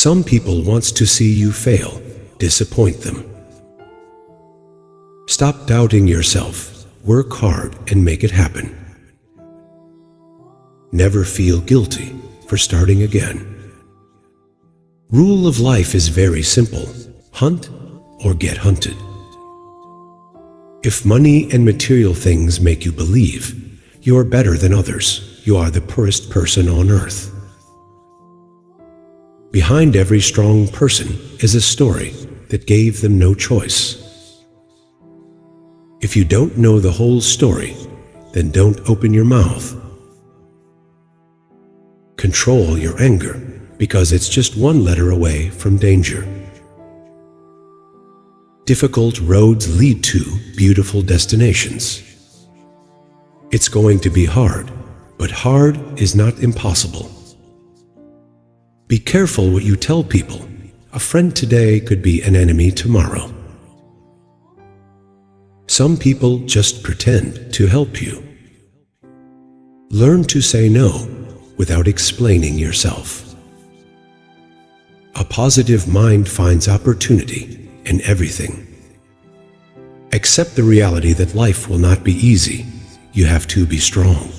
Some people want to see you fail, disappoint them. Stop doubting yourself, work hard and make it happen. Never feel guilty for starting again. Rule of life is very simple: hunt or get hunted. If money and material things make you believe you are better than others, you are the poorest person on earth. Behind every strong person is a story that gave them no choice. If you don't know the whole story, then don't open your mouth. Control your anger, because it's just one letter away from danger. Difficult roads lead to beautiful destinations. It's going to be hard, but hard is not impossible. Be careful what you tell people. A friend today could be an enemy tomorrow. Some people just pretend to help you. Learn to say no without explaining yourself. A positive mind finds opportunity in everything. Accept the reality that life will not be easy. You have to be strong.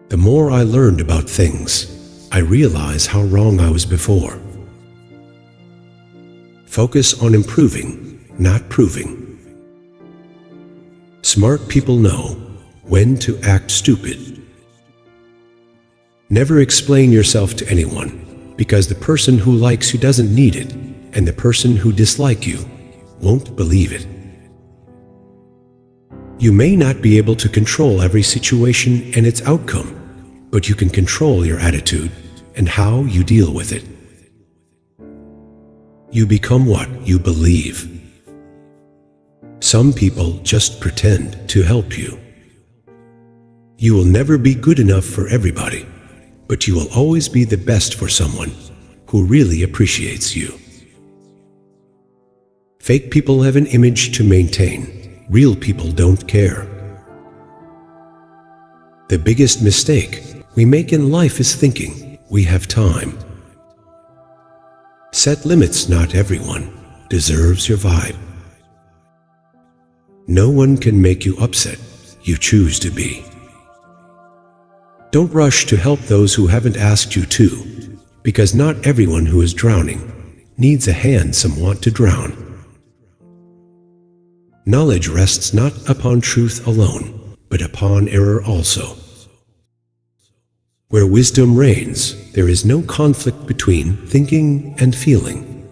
The more I learned about things, I realize how wrong I was before. Focus on improving, not proving. Smart people know when to act stupid. Never explain yourself to anyone, because the person who likes you doesn't need it, and the person who dislikes you won't believe it. You may not be able to control every situation and its outcome, but you can control your attitude and how you deal with it. You become what you believe. Some people just pretend to help you. You will never be good enough for everybody, but you will always be the best for someone who really appreciates you. Fake people have an image to maintain. Real people don't care. The biggest mistake we make in life is thinking we have time. Set limits. Not everyone deserves your vibe. No one can make you upset. You choose to be. Don't rush to help those who haven't asked you to, because not everyone who is drowning needs a hand some want to drown. Knowledge rests not upon truth alone, but upon error also. Where wisdom reigns, there is no conflict between thinking and feeling.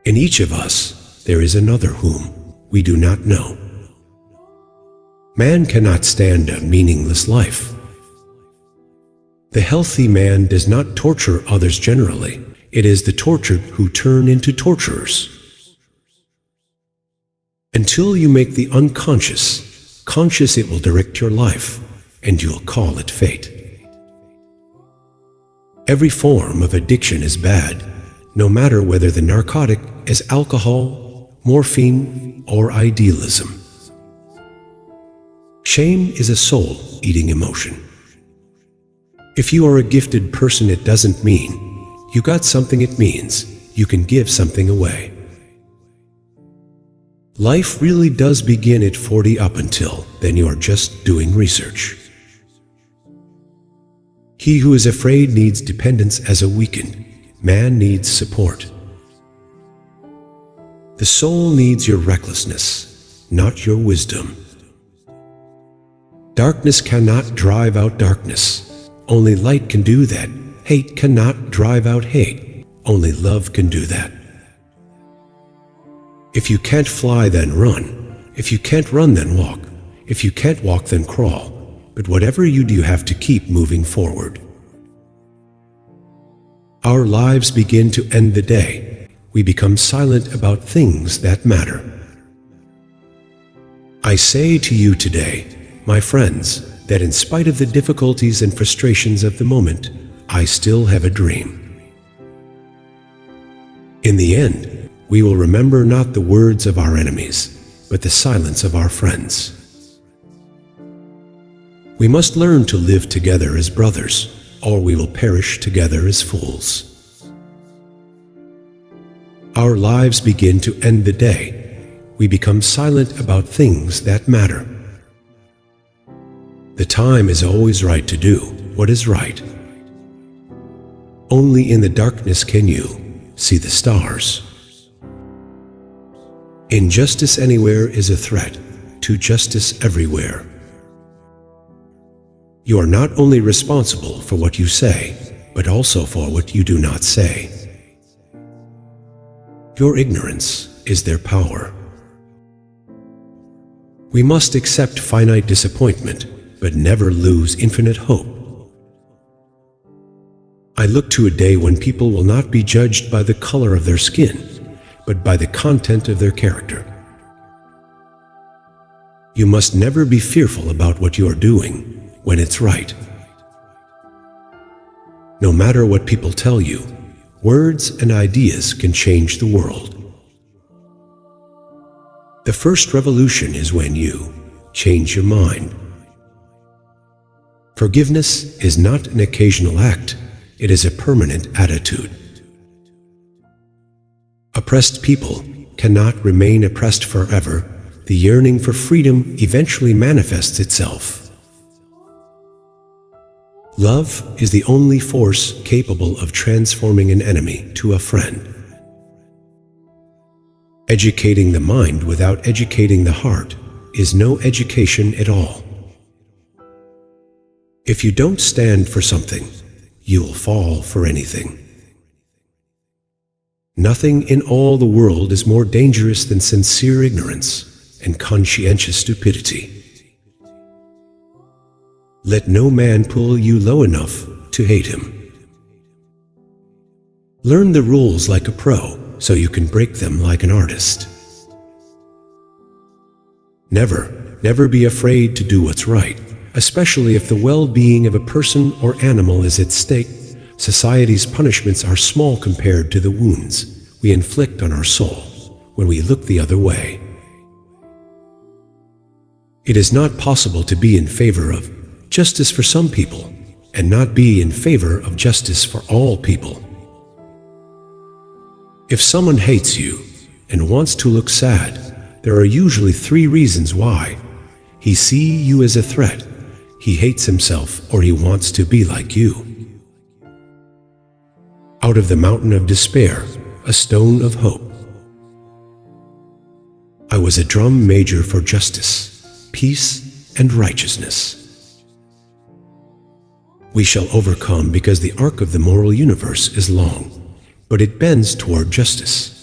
In each of us, there is another whom we do not know. Man cannot stand a meaningless life. The healthy man does not torture others generally. It is the tortured who turn into torturers. Until you make the unconscious conscious, it will direct your life, and you'll call it fate. Every form of addiction is bad, no matter whether the narcotic is alcohol, morphine, or idealism. Shame is a soul-eating emotion. If you are a gifted person, it doesn't mean you got something. It means you can give something away. Life really does begin at 40. Up until then, you are just doing research. He who is afraid needs dependence. As a weakened man needs support. The soul needs your recklessness, not your wisdom. Darkness cannot drive out darkness. Only light can do that. Hate cannot drive out hate. Only love can do that. If you can't fly, then run. If you can't run, then walk. If you can't walk, then crawl. But whatever you do, you have to keep moving forward. Our lives begin to end the day we become silent about things that matter. I say to you today, my friends, that in spite of the difficulties and frustrations of the moment, I still have a dream. In the end, we will remember not the words of our enemies, but the silence of our friends. We must learn to live together as brothers, or we will perish together as fools. Our lives begin to end the day we become silent about things that matter. The time is always right to do what is right. Only in the darkness can you see the stars. Injustice anywhere is a threat to justice everywhere. You are not only responsible for what you say, but also for what you do not say. Your ignorance is their power. We must accept finite disappointment, but never lose infinite hope. I look to a day when people will not be judged by the color of their skin, but by the content of their character. You must never be fearful about what you are doing when it's right. No matter what people tell you, words and ideas can change the world. The first revolution is when you change your mind. Forgiveness is not an occasional act, it is a permanent attitude. Oppressed people cannot remain oppressed forever. The yearning for freedom eventually manifests itself. Love is the only force capable of transforming an enemy to a friend. Educating the mind without educating the heart is no education at all. If you don't stand for something, you will fall for anything. Nothing in all the world is more dangerous than sincere ignorance and conscientious stupidity. Let no man pull you low enough to hate him. Learn the rules like a pro, so you can break them like an artist. Never be afraid to do what's right, especially if the well-being of a person or animal is at stake. Society's punishments are small compared to the wounds we inflict on our soul when we look the other way. It is not possible to be in favor of justice for some people and not be in favor of justice for all people. If someone hates you and wants to look sad, there are usually 3 reasons why. He sees you as a threat, he hates himself, or he wants to be like you. Out of the mountain of despair, a stone of hope. I was a drum major for justice, peace, and righteousness. We shall overcome because the arc of the moral universe is long, but it bends toward justice.